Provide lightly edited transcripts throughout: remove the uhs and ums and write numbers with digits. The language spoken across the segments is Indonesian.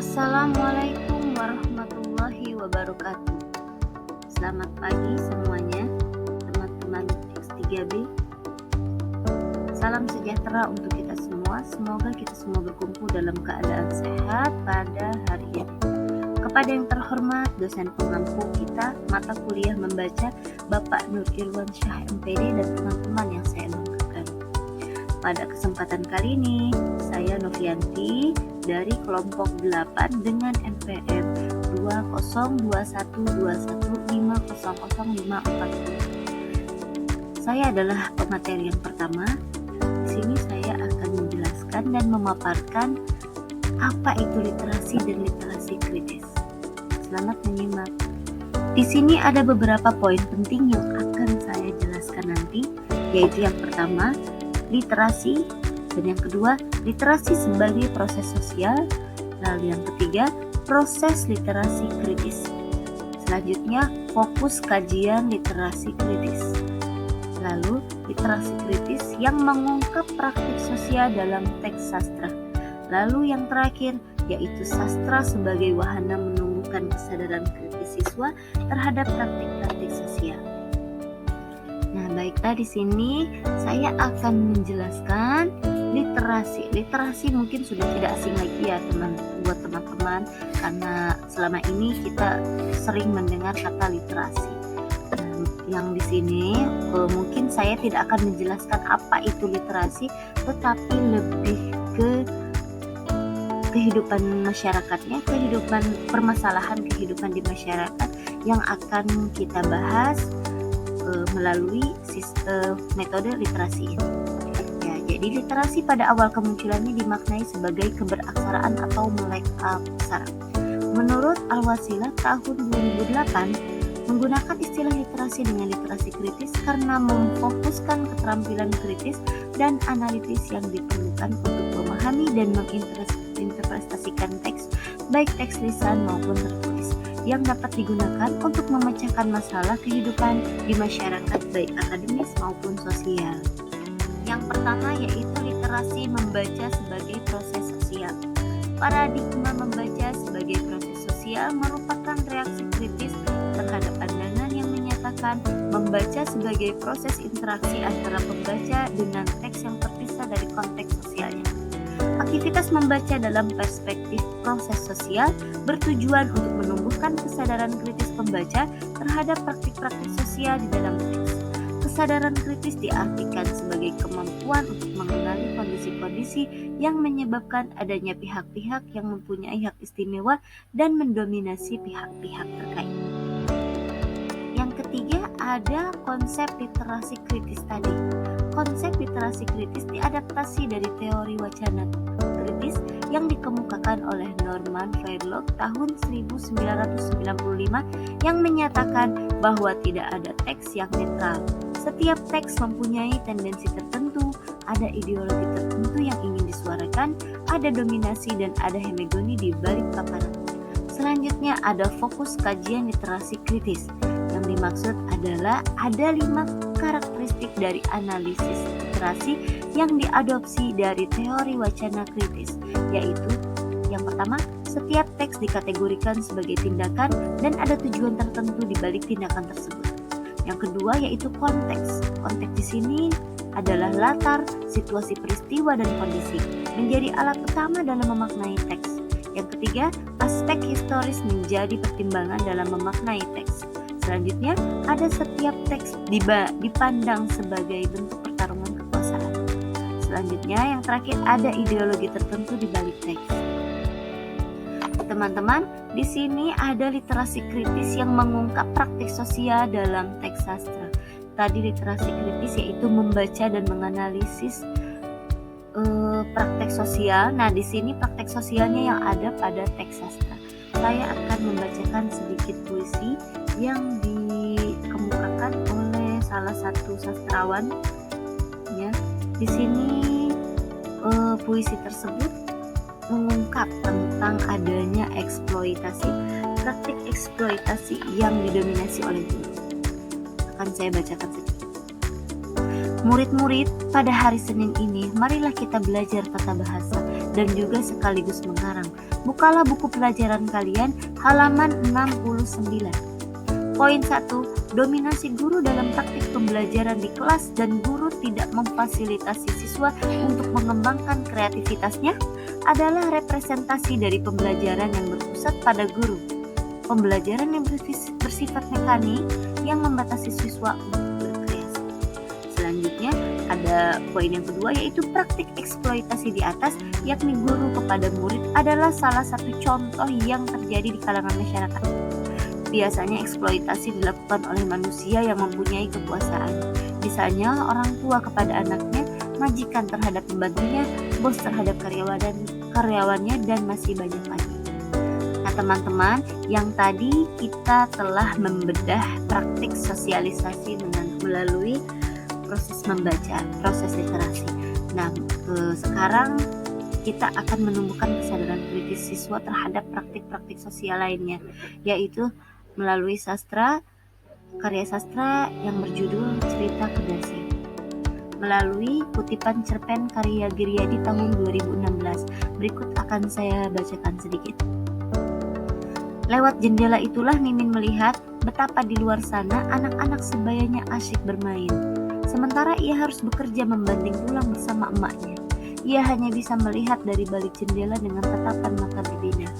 Assalamualaikum warahmatullahi wabarakatuh. Selamat pagi semuanya, teman-teman X3B. Salam sejahtera untuk kita semua. Semoga kita semua berkumpul dalam keadaan sehat pada hari ini. Kepada yang terhormat dosen pengampu kita mata kuliah membaca Bapak Nur Irwan Syah MPD dan teman-teman yang saya banggakan. Pada kesempatan kali ini, saya Novianti dari kelompok 8 dengan NPM 202121500540. Saya adalah pemateri yang pertama. Di sini saya akan menjelaskan dan memaparkan apa itu literasi dan literasi kritis. Selamat menyimak. Di sini ada beberapa poin penting yang akan saya jelaskan nanti, yaitu yang pertama, literasi, dan yang kedua, literasi sebagai proses sosial, lalu yang ketiga, proses literasi kritis. Selanjutnya, fokus kajian literasi kritis. Lalu, literasi kritis yang mengungkap praktik sosial dalam teks sastra. Lalu yang terakhir, yaitu sastra sebagai wahana menumbuhkan kesadaran kritis siswa terhadap praktik-praktik sosial. Nah, baiklah, di sini saya akan menjelaskan literasi. Literasi mungkin sudah tidak asing lagi ya buat teman-teman, karena selama ini kita sering mendengar kata literasi. Yang di sini mungkin saya tidak akan menjelaskan apa itu literasi, tetapi lebih ke kehidupan masyarakatnya, kehidupan permasalahan kehidupan di masyarakat yang akan kita bahas melalui sistem metode literasi ini. Ya, jadi literasi pada awal kemunculannya dimaknai sebagai keberaksaraan atau melek aksara. Menurut Al-Wasilah tahun 2008, menggunakan istilah literasi dengan literasi kritis karena memfokuskan keterampilan kritis dan analitis yang diperlukan untuk memahami dan menginterpretasikan teks, baik teks lisan maupun tertulis, yang dapat digunakan untuk memecahkan masalah kehidupan di masyarakat baik akademis maupun sosial. Yang pertama yaitu literasi membaca sebagai proses sosial. Paradigma membaca sebagai proses sosial merupakan reaksi kritis terhadap pandangan yang menyatakan membaca sebagai proses interaksi antara pembaca dengan teks yang terpisah dari konteks sosialnya. Aktivitas membaca dalam perspektif proses sosial bertujuan untuk menumbuhkan kesadaran kritis pembaca terhadap praktik-praktik sosial di dalam teks. Kesadaran kritis diartikan sebagai kemampuan untuk mengenali kondisi-kondisi yang menyebabkan adanya pihak-pihak yang mempunyai hak istimewa dan mendominasi pihak-pihak terkait. Yang ketiga ada konsep literasi kritis tadi. Konsep literasi kritis diadaptasi dari teori wacana kritis yang dikemukakan oleh Norman Fairlock tahun 1995 yang menyatakan bahwa tidak ada teks yang netral. Setiap teks mempunyai tendensi tertentu, ada ideologi tertentu yang ingin disuarakan, ada dominasi dan ada hegemoni di balik paparan. Selanjutnya ada fokus kajian literasi kritis. Yang dimaksud adalah ada 5 karakteristik dari analisis literasi yang diadopsi dari teori wacana kritis, yaitu yang pertama, setiap teks dikategorikan sebagai tindakan dan ada tujuan tertentu di balik tindakan tersebut. Yang kedua yaitu konteks. Konteks di sini adalah latar, situasi peristiwa dan kondisi, menjadi alat utama dalam memaknai teks. Yang ketiga, aspek historis menjadi pertimbangan dalam memaknai teks. Selanjutnya, ada setiap teks dipandang sebagai bentuk pertarungan kekuasaan. Selanjutnya, yang terakhir ada ideologi tertentu di balik teks. Teman-teman, di sini ada literasi kritis yang mengungkap praktik sosial dalam teks sastra. Tadi literasi kritis yaitu membaca dan menganalisis praktek sosial. Nah, di sini praktek sosialnya yang ada pada teks sastra. Saya akan membacakan sedikit puisi yang dikemukakan oleh salah satu sastrawan. Ya, di sini puisi tersebut mengungkap tentang adanya eksploitasi, praktik eksploitasi yang didominasi oleh guru. Akan saya bacakan sedikit. Murid-murid, pada hari Senin ini, marilah kita belajar tata bahasa dan juga sekaligus mengarang. Bukalah buku pelajaran kalian halaman 69. Poin 1, dominasi guru dalam praktik pembelajaran di kelas dan guru tidak memfasilitasi siswa untuk mengembangkan kreativitasnya adalah representasi dari pembelajaran yang berpusat pada guru. Pembelajaran yang bersifat mekanik yang membatasi siswa untuk berkreasi. Selanjutnya ada poin yang kedua, yaitu praktik eksploitasi di atas, yakni guru kepada murid adalah salah satu contoh yang terjadi di kalangan masyarakat. Biasanya eksploitasi dilakukan oleh manusia yang mempunyai kekuasaan. Misalnya orang tua kepada anaknya, majikan terhadap pembantunya, bos terhadap karyawannya, dan masih banyak lagi. Nah teman-teman, yang tadi kita telah membedah praktik sosialisasi melalui proses membaca, proses literasi. Nah sekarang kita akan menumbuhkan kesadaran kritis siswa terhadap praktik-praktik sosial lainnya, yaitu melalui karya sastra yang berjudul Cerita Kedasi. Melalui kutipan cerpen karya Giryadi tahun 2016. Berikut akan saya bacakan sedikit. Lewat jendela itulah Mimin melihat betapa di luar sana anak-anak sebayanya asyik bermain. Sementara ia harus bekerja membanting tulang bersama emaknya. Ia hanya bisa melihat dari balik jendela dengan tatapan mata berbeda.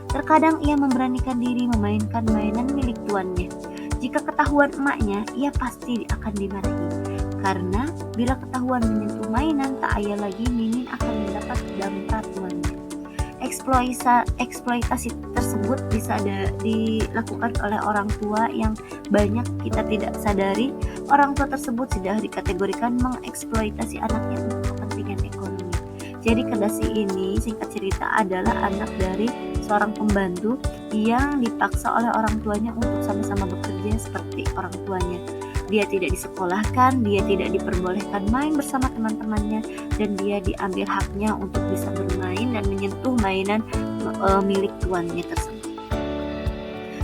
Terkadang ia memberanikan diri memainkan mainan milik tuannya. Jika ketahuan emaknya, ia pasti akan dimarahi. Karena bila ketahuan menyentuh mainan tak ayal lagi, Mimin akan mendapat damprat tuannya. Eksploitasi tersebut bisa dilakukan oleh orang tua yang banyak kita tidak sadari. Orang tua tersebut sudah dikategorikan mengeksploitasi anaknya untuk kepentingan ekonomi. Jadi Kedasi ini singkat cerita adalah anak dari seorang pembantu yang dipaksa oleh orang tuanya untuk sama-sama bekerja seperti orang tuanya. Dia tidak disekolahkan, dia tidak diperbolehkan main bersama teman-temannya, dan dia diambil haknya untuk bisa bermain dan menyentuh mainan milik tuannya tersebut.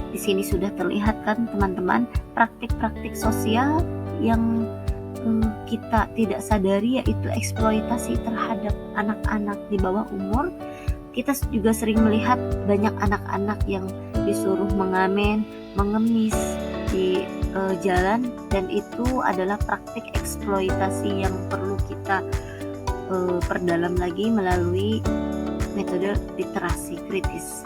Di sini sudah terlihat kan teman-teman praktik-praktik sosial yang kita tidak sadari, yaitu eksploitasi terhadap anak-anak di bawah umur. Kita juga sering melihat banyak anak-anak yang disuruh mengamen, mengemis di jalan, dan itu adalah praktik eksploitasi yang perlu kita perdalam lagi melalui metode literasi kritis.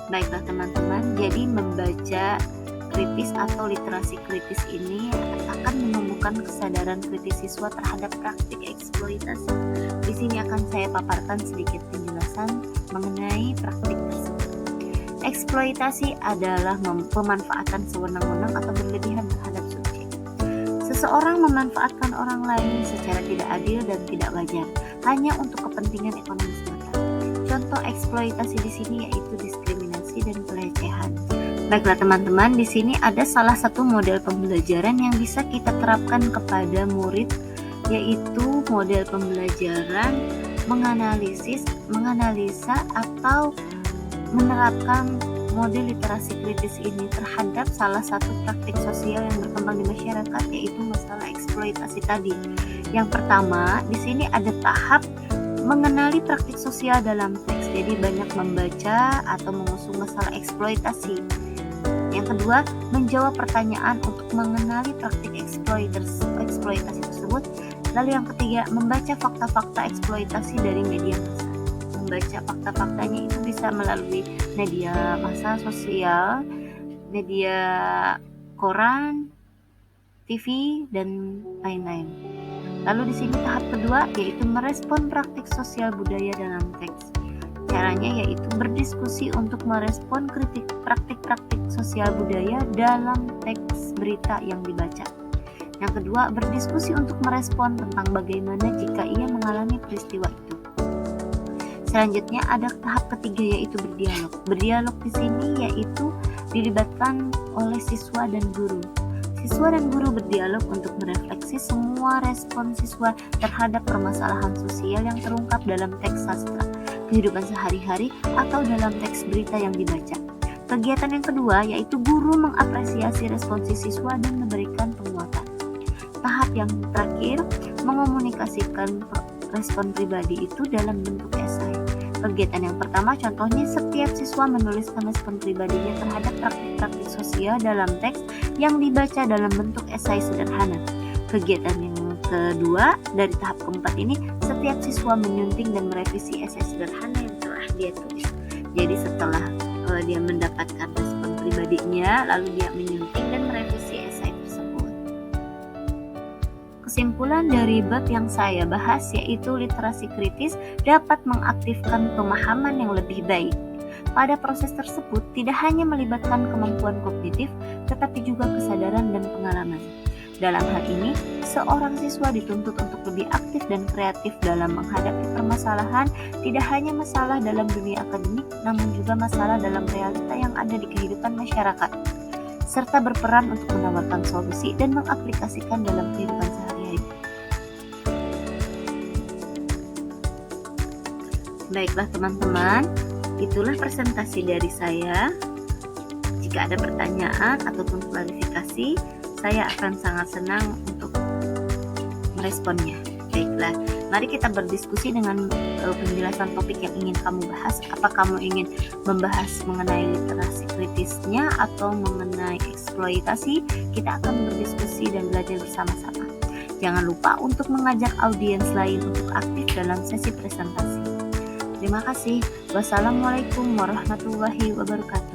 Baiklah teman-teman, jadi membaca kritis atau literasi kritis ini akan menumbuhkan kesadaran kritis siswa terhadap praktik eksploitasi. Di sini akan saya paparkan sedikit penjelasan mengenai praktik tersebut. Eksploitasi adalah pemanfaatan sewenang-wenang atau berlebihan terhadap subjek. Seseorang memanfaatkan orang lain secara tidak adil dan tidak wajar, hanya untuk kepentingan ekonomi semata. Contoh eksploitasi di sini yaitu diskriminasi dan pelecehan. Baiklah teman-teman, di sini ada salah satu model pembelajaran yang bisa kita terapkan kepada murid, yaitu model pembelajaran menganalisa atau menerapkan model literasi kritis ini terhadap salah satu praktik sosial yang berkembang di masyarakat, yaitu masalah eksploitasi tadi. Yang pertama, di sini ada tahap mengenali praktik sosial dalam teks. Jadi banyak membaca atau mengusung masalah eksploitasi. Yang kedua, menjawab pertanyaan untuk mengenali praktik eksploitasi tersebut. Lalu yang ketiga, membaca fakta-fakta eksploitasi dari media massa. Membaca fakta-faktanya itu bisa melalui media massa sosial, media koran, TV, dan lain-lain. Lalu di sini tahap kedua yaitu merespon praktik sosial budaya dalam teks. Caranya yaitu berdiskusi untuk merespon praktik-praktik sosial budaya dalam teks berita yang dibaca. Yang kedua, berdiskusi untuk merespon tentang bagaimana jika ia mengalami peristiwa itu. Selanjutnya ada tahap ketiga yaitu berdialog. Berdialog di sini yaitu dilibatkan oleh siswa dan guru. Siswa dan guru berdialog untuk merefleksi semua respon siswa terhadap permasalahan sosial yang terungkap dalam teks sastra, kehidupan sehari-hari, atau dalam teks berita yang dibaca. Kegiatan yang kedua yaitu guru mengapresiasi respon siswa dan memberikan penguatan. Tahap yang terakhir, mengomunikasikan respon pribadi itu dalam bentuk esai. Kegiatan yang pertama contohnya setiap siswa menuliskan respon pribadinya terhadap praktik-praktik sosial dalam teks yang dibaca dalam bentuk esai sederhana. Kegiatan yang kedua dari tahap keempat ini, setiap siswa menyunting dan merevisi esai sederhana yang telah dia tulis. Jadi setelah dia mendapatkan respon pribadinya, lalu dia menyunting dan merevisi esai tersebut. Kesimpulan dari bab yang saya bahas yaitu literasi kritis dapat mengaktifkan pemahaman yang lebih baik. Pada proses tersebut tidak hanya melibatkan kemampuan kognitif, tetapi juga kesadaran dan pengalaman. Dalam hal ini, seorang siswa dituntut untuk lebih aktif dan kreatif dalam menghadapi permasalahan, tidak hanya masalah dalam dunia akademik, namun juga masalah dalam realita yang ada di kehidupan masyarakat, serta berperan untuk menawarkan solusi dan mengaplikasikan dalam kehidupan sehari-hari. Baiklah teman-teman, itulah presentasi dari saya. Jika ada pertanyaan ataupun klarifikasi, saya akan sangat senang untuk meresponnya. Baiklah, mari kita berdiskusi dengan penjelasan topik yang ingin kamu bahas. Apa kamu ingin membahas mengenai literasi kritisnya atau mengenai eksploitasi? Kita akan berdiskusi dan belajar bersama-sama. Jangan lupa untuk mengajak audiens lain untuk aktif dalam sesi presentasi. Terima kasih. Wassalamualaikum warahmatullahi wabarakatuh.